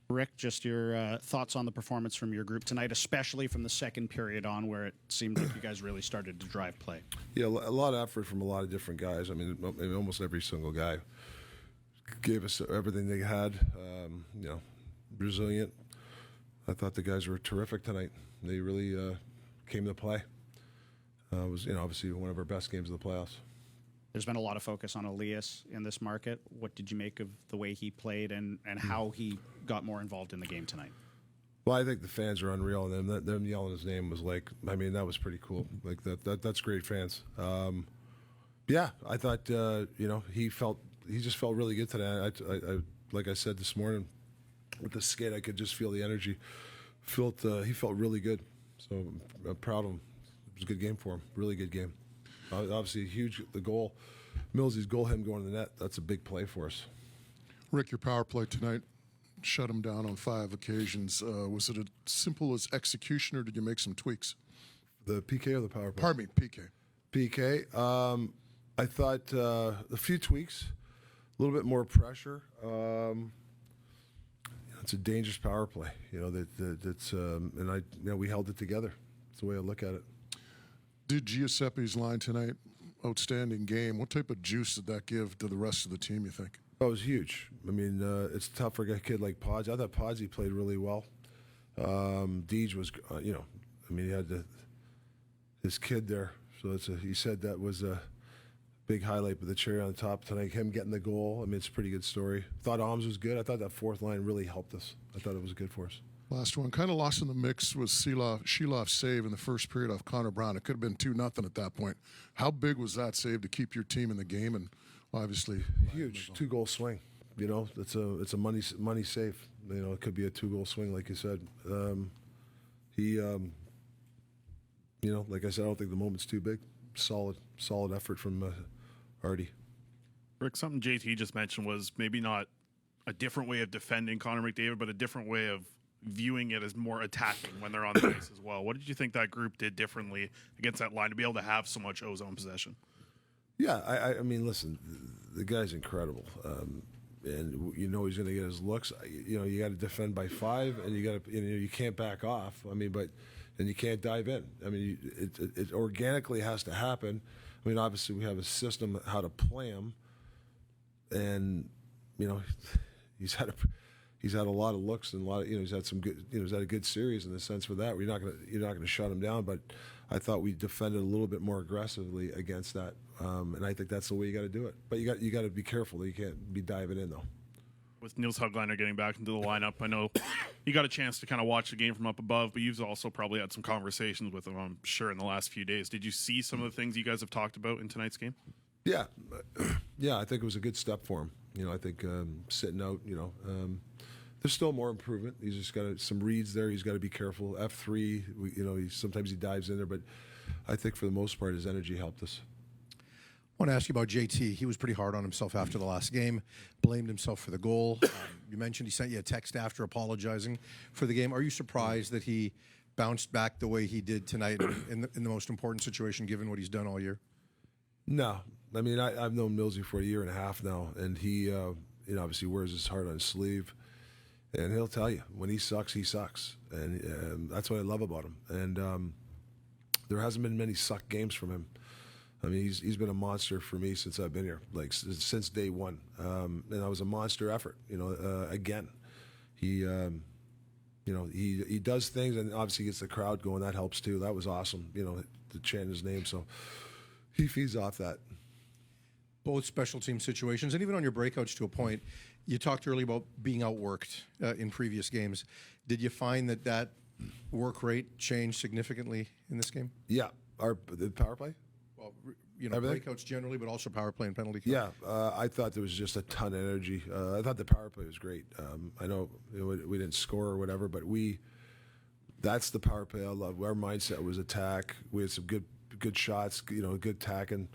Rick, just your thoughts on the performance from your group tonight, especially from the second period on, where it seemed like you guys really started to drive play. Yeah, a lot of effort from a lot of different guys. I mean, almost every single guy gave us everything they had. Resilient. I thought the guys were terrific tonight. They really came to play. It was, obviously one of our best games of the playoffs. There's been a lot of focus on Elias in this market. What did you make of the way he played and how he got more involved in the game tonight? Well, I think the fans are unreal, and them yelling his name was like, I mean, that was pretty cool. Like that's great fans. Yeah, I thought he just felt really good today. I like I said this morning with the skate, I could just feel the energy. He felt really good, so I'm proud of him. It was a good game for him. Really good game. Obviously, the goal, Millsy's goal, him going to the net, that's a big play for us. Rick, your power play tonight shut him down on 5 occasions. Was it as simple as execution, or did you make some tweaks? The PK or the power play? Pardon me, PK. PK. I thought a few tweaks, a little bit more pressure. It's a dangerous power play. We held it together. That's the way I look at it. Did Giuseppe's line tonight, outstanding game. What type of juice did that give to the rest of the team, you think? Oh, it was huge. I mean, it's tough for a kid like Podge. I thought Podge played really well. Deej was, he had his kid there. So he said that was a big highlight, but the cherry on the top tonight, him getting the goal. I mean, it's a pretty good story. Thought Alms was good. I thought that fourth line really helped us. I thought it was good for us. Last one, kind of lost in the mix was Shelov's save in the first period off Connor Brown. It could have been 2-0 at that point. How big was that save to keep your team in the game? And obviously, huge 2-goal swing. It's a money save. It could be a 2-goal swing, like you said. Like I said, I don't think the moment's too big. Solid effort from Artie. Rick, something JT just mentioned was maybe not a different way of defending Connor McDavid, but a different way of viewing it as more attacking when they're on the ice as well. What did you think that group did differently against that line to be able to have so much ozone possession? Yeah, I mean, listen, the guy's incredible, and he's going to get his looks. You got to defend by 5, and you can't back off. I mean, and you can't dive in. I mean, it organically has to happen. I mean, obviously we have a system how to play him, and he's had a lot of looks and a lot of he's had some good he's had a good series in the sense for that. You're not gonna shut him down, but I thought we defended a little bit more aggressively against that, and I think that's the way you got to do it. But you got to be careful. You can't be diving in though. With Niels Höglander getting back into the lineup, I know you got a chance to kind of watch the game from up above, but you've also probably had some conversations with him, I'm sure, in the last few days. Did you see some of the things you guys have talked about in tonight's game? Yeah, I think it was a good step for him. I think sitting out, there's still more improvement. He's just got some reads there. He's got to be careful. F3, sometimes he dives in there, but I think for the most part his energy helped us. I want to ask you about JT. He was pretty hard on himself after the last game, blamed himself for the goal. You mentioned he sent you a text after apologizing for the game. Are you surprised that he bounced back the way he did tonight in the most important situation, given what he's done all year? No. I mean, I've known Millsy for a year and a half now, and he obviously wears his heart on his sleeve. And he'll tell you, when he sucks, he sucks. And that's what I love about him. And there hasn't been many suck games from him. I mean, he's been a monster for me since I've been here, like since day one. And that was a monster effort, again. He does things and obviously gets the crowd going. That helps too. That was awesome, to chant his name. So he feeds off that. Both special team situations, and even on your breakouts to a point, you talked earlier about being outworked in previous games. Did you find that work rate changed significantly in this game? Yeah. The power play? Well, breakouts generally, but also power play and penalty kill. Yeah, I thought there was just a ton of energy. I thought the power play was great. I know we didn't score or whatever, but that's the power play I love. Our mindset was attack. We had some good shots, good tacking,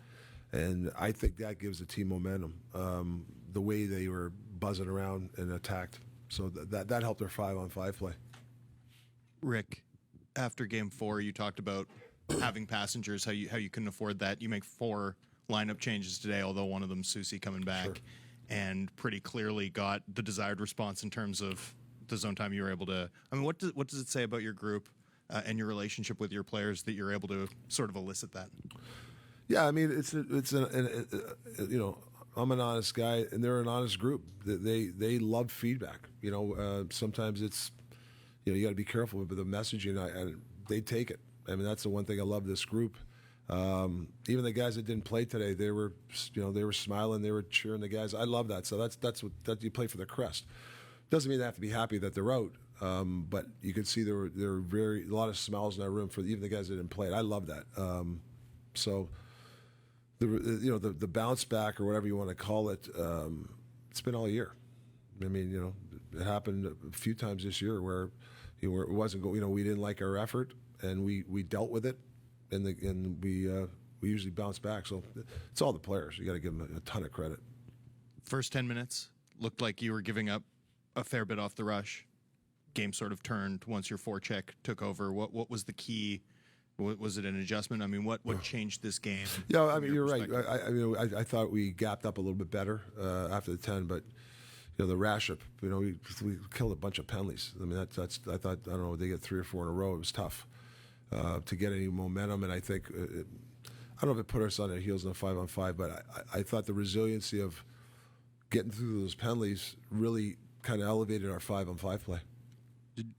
and I think that gives the team momentum. The way they were buzzing around and attacked, so that helped their 5-on-5 play. Rick, after Game 4, you talked about having passengers, how you couldn't afford that. You make 4 lineup changes today, although one of them, Susie, coming back, Sure. and pretty clearly got the desired response in terms of the zone time you were able to. I mean, what does it say about your group and your relationship with your players that you're able to sort of elicit that? Yeah, I mean, you know, I'm an honest guy, and they're an honest group. They love feedback. You know, sometimes it's, you know, you got to be careful with the messaging, and they take it. I mean, that's the one thing I love this group. Even the guys that didn't play today, they were smiling, they were cheering the guys. I love that. So that's what you play for the crest. Doesn't mean they have to be happy that they're out, but you could see there were a lot of smiles in that room for even the guys that didn't play. I love that. So the bounce back or whatever you want to call it, it's been all year. I mean, you know, it happened a few times this year where it wasn't we didn't like our effort and we dealt with it. And we usually bounce back. So it's all the players. You got to give them a ton of credit. First 10 minutes looked like you were giving up a fair bit off the rush. Game sort of turned once your forecheck took over. What was the key? Was it an adjustment? I mean, what changed this game? Yeah, I mean, you're right. I thought we gapped up a little bit better after the 10, but you know, the Raship, you know, we killed a bunch of penalties. I mean, I thought, I don't know, they get 3 or 4 in a row. It was tough. To get any momentum, and I think I don't know if it put us on our heels in a 5-on-5, but I thought the resiliency of getting through those penalties really kind of elevated our 5-on-5 play.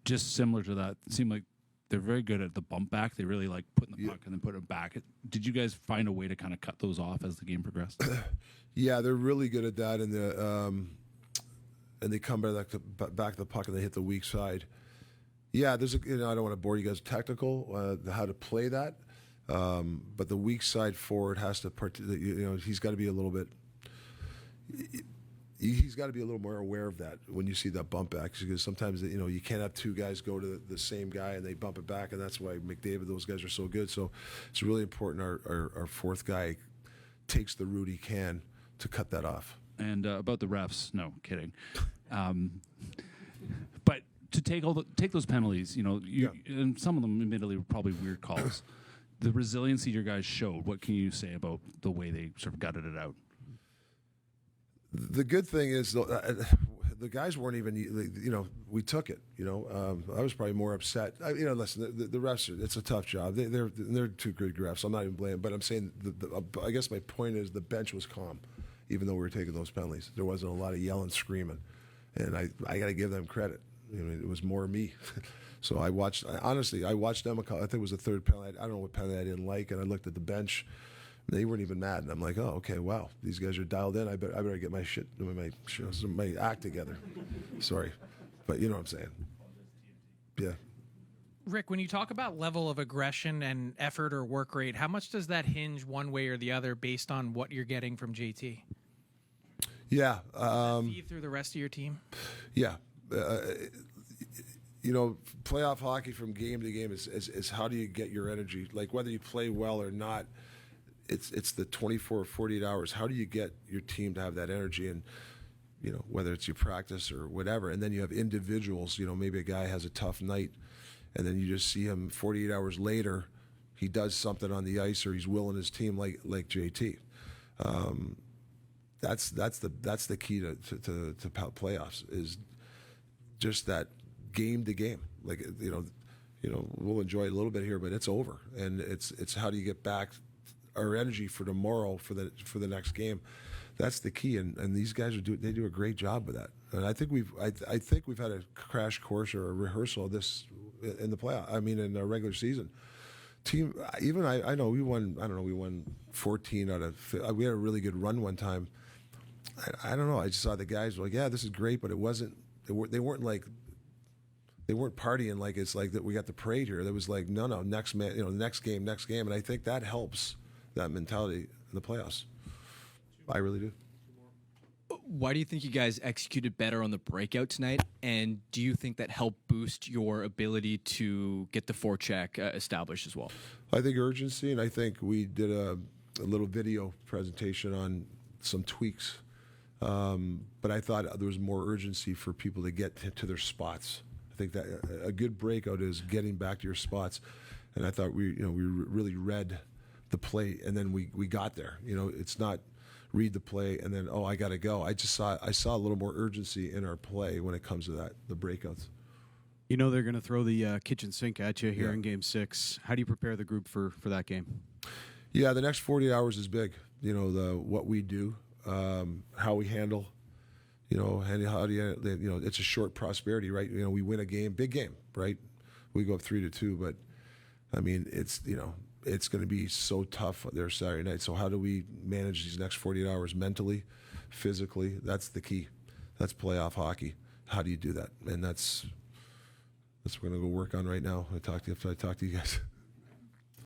Just similar to that, it seemed like they're very good at the bump back. They really like putting the puck and then putting it back. Did you guys find a way to kind of cut those off as the game progressed? Yeah, they're really good at that, and they come back to the puck and they hit the weak side. Yeah, there's I don't want to bore you guys technical how to play that, but the weak side forward has to he's got to be a little bit. He's got to be a little more aware of that when you see that bump back, because sometimes you can't have 2 guys go to the same guy and they bump it back, and that's why McDavid, those guys are so good. So it's really important our 4th guy takes the route he can to cut that off. And about the refs, no kidding, but. To take those penalties, and some of them admittedly were probably weird calls. The resiliency your guys showed. What can you say about the way they sort of gutted it out? The good thing is the guys weren't even. We took it. I was probably more upset. Listen, the refs. It's a tough job. They're 2 good refs. I'm not even blaming, but I'm saying I guess my point is the bench was calm, even though we were taking those penalties. There wasn't a lot of yelling, screaming, and I got to give them credit. It was more me. So I watched them. I think it was the 3rd penalty. I don't know what penalty I didn't like, and I looked at the bench. They weren't even mad, and I'm like, oh, okay, wow, these guys are dialed in. I better get my my act together. Sorry, but you know what I'm saying. Yeah. Rick, when you talk about level of aggression and effort or work rate, how much does that hinge one way or the other based on what you're getting from JT? Yeah. Feed through the rest of your team? Yeah. Playoff hockey from game to game is how do you get your energy? Like whether you play well or not, it's the 24 or 48 hours. How do you get your team to have that energy? And whether it's your practice or whatever. And then you have individuals. Maybe a guy has a tough night, and then you just see him 48 hours later, he does something on the ice or he's willing his team like JT. That's the key to playoffs is just that game to game. Like we'll enjoy it a little bit here, but it's over, and it's how do you get back our energy for tomorrow for the next game. That's the key, and these guys they do a great job with that. And I think we've had a crash course or a rehearsal of this in the playoff. I mean, in the regular season. Team, even I know we won. I don't know, we won 14 out of. We had a really good run one time. I don't know. I just saw the guys were like, yeah, this is great, but it wasn't. They weren't partying like it's like that. We got the parade here. There was like, no, next man, next game, and I think that helps that mentality in the playoffs. I really do. Why do you think you guys executed better on the breakout tonight? And do you think that helped boost your ability to get the forecheck established as well? I think urgency, and I think we did a little video presentation on some tweaks. But I thought there was more urgency for people to get to their spots. I think that a good breakout is getting back to your spots. And I thought we really read the play, and then we got there. It's not read the play, and then I got to go. I saw a little more urgency in our play when it comes to that, the breakouts. You know they're going to throw the kitchen sink at you here Yeah. in Game 6. How do you prepare the group for that game? Yeah, the next 48 hours is big. You know, what we do, how we handle, and how do you, it's a short prosperity, right? You know, we win a game, big game, right? We go up 3-2, but I mean, it's going to be so tough there Saturday night. So how do we manage these next 48 hours mentally, physically? That's the key. That's playoff hockey. How do you do that? And that's what we're going to go work on right now. After I talk to you guys.